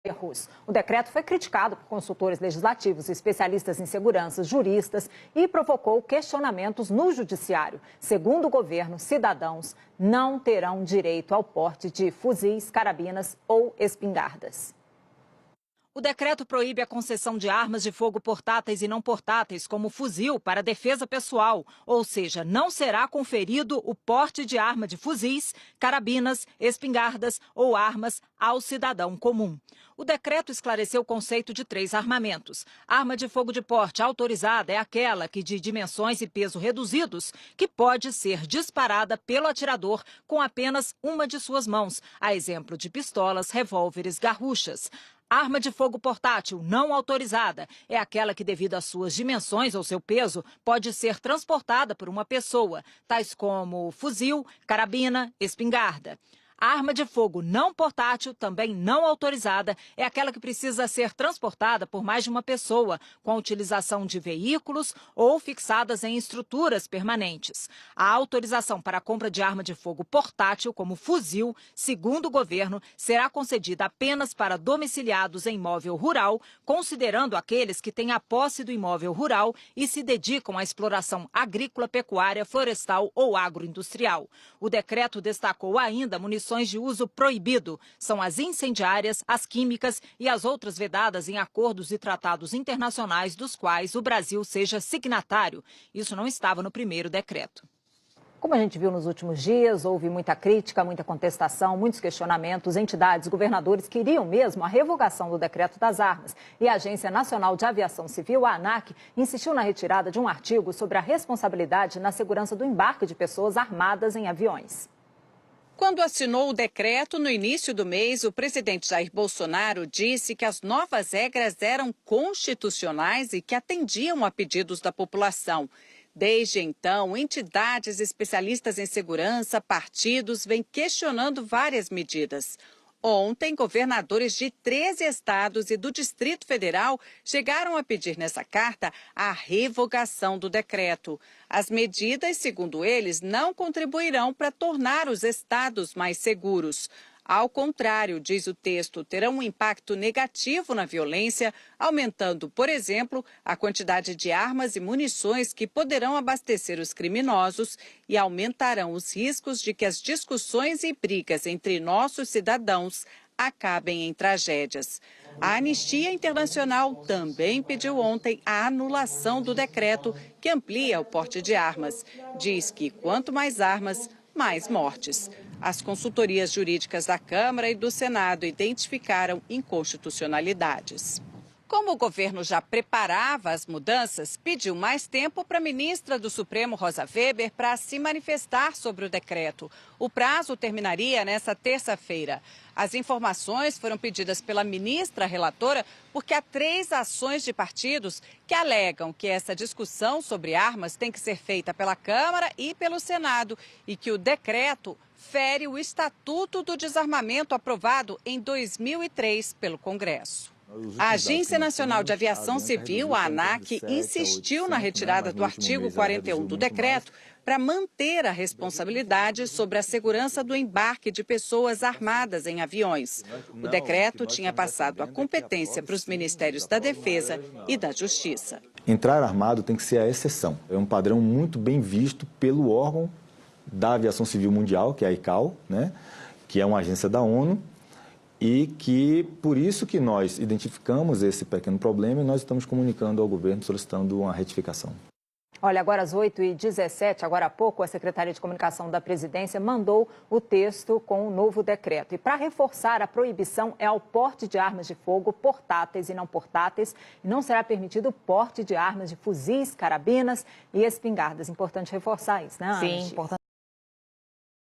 erros. O decreto foi criticado por consultores legislativos, especialistas em segurança, juristas e provocou questionamentos no judiciário. Segundo o governo, cidadãos não terão direito ao porte de fuzis, carabinas ou espingardas. O decreto proíbe a concessão de armas de fogo portáteis e não portáteis, como fuzil, para defesa pessoal, ou seja, não será conferido o porte de arma de fuzis, carabinas, espingardas ou armas ao cidadão comum. O decreto esclareceu o conceito de 3 armamentos. Arma de fogo de porte autorizada é aquela que, de dimensões e peso reduzidos, que pode ser disparada pelo atirador com apenas uma de suas mãos, a exemplo de pistolas, revólveres, garruchas. Arma de fogo portátil não autorizada é aquela que, devido às suas dimensões ou seu peso, pode ser transportada por uma pessoa, tais como fuzil, carabina, espingarda. A arma de fogo não portátil, também não autorizada, é aquela que precisa ser transportada por mais de uma pessoa, com a utilização de veículos ou fixadas em estruturas permanentes. A autorização para a compra de arma de fogo portátil, como fuzil, segundo o governo, será concedida apenas para domiciliados em imóvel rural, considerando aqueles que têm a posse do imóvel rural e se dedicam à exploração agrícola, pecuária, florestal ou agroindustrial. O decreto destacou ainda munições de uso proibido. São as incendiárias, as químicas e as outras vedadas em acordos e tratados internacionais dos quais o Brasil seja signatário. Isso não estava no primeiro decreto. Como a gente viu nos últimos dias, houve muita crítica, muita contestação, muitos questionamentos. Entidades, governadores queriam mesmo a revogação do decreto das armas. E a Agência Nacional de Aviação Civil, a ANAC, insistiu na retirada de um artigo sobre a responsabilidade na segurança do embarque de pessoas armadas em aviões. Quando assinou o decreto no início do mês, o presidente Jair Bolsonaro disse que as novas regras eram constitucionais e que atendiam a pedidos da população. Desde então, entidades especialistas em segurança, partidos, vêm questionando várias medidas. Ontem, governadores de 13 estados e do Distrito Federal chegaram a pedir nessa carta a revogação do decreto. As medidas, segundo eles, não contribuirão para tornar os estados mais seguros. Ao contrário, diz o texto, terão um impacto negativo na violência, aumentando, por exemplo, a quantidade de armas e munições que poderão abastecer os criminosos e aumentarão os riscos de que as discussões e brigas entre nossos cidadãos acabem em tragédias. A Anistia Internacional também pediu ontem a anulação do decreto que amplia o porte de armas. Diz que quanto mais armas, mais mortes. As consultorias jurídicas da Câmara e do Senado identificaram inconstitucionalidades. Como o governo já preparava as mudanças, pediu mais tempo para a ministra do Supremo, Rosa Weber, para se manifestar sobre o decreto. O prazo terminaria nesta terça-feira. As informações foram pedidas pela ministra relatora porque há 3 ações de partidos que alegam que essa discussão sobre armas tem que ser feita pela Câmara e pelo Senado e que o decreto fere o Estatuto do Desarmamento aprovado em 2003 pelo Congresso. A Agência Nacional de Aviação Civil, a ANAC, insistiu na retirada do artigo 41 do decreto para manter a responsabilidade sobre a segurança do embarque de pessoas armadas em aviões. O decreto tinha passado a competência para os Ministérios da Defesa e da Justiça. Entrar armado tem que ser a exceção. É um padrão muito bem visto pelo órgão da Aviação Civil Mundial, que é a ICAO, né? Que é uma agência da ONU, e que, por isso que nós identificamos esse pequeno problema e nós estamos comunicando ao governo, solicitando uma retificação. Olha, agora às 8h17, agora há pouco, a Secretaria de Comunicação da Presidência mandou o texto com o novo decreto. E para reforçar, a proibição é ao porte de armas de fogo portáteis e não portáteis. E não será permitido o porte de armas de fuzis, carabinas e espingardas. Importante reforçar isso, né, Ana? Sim, importante.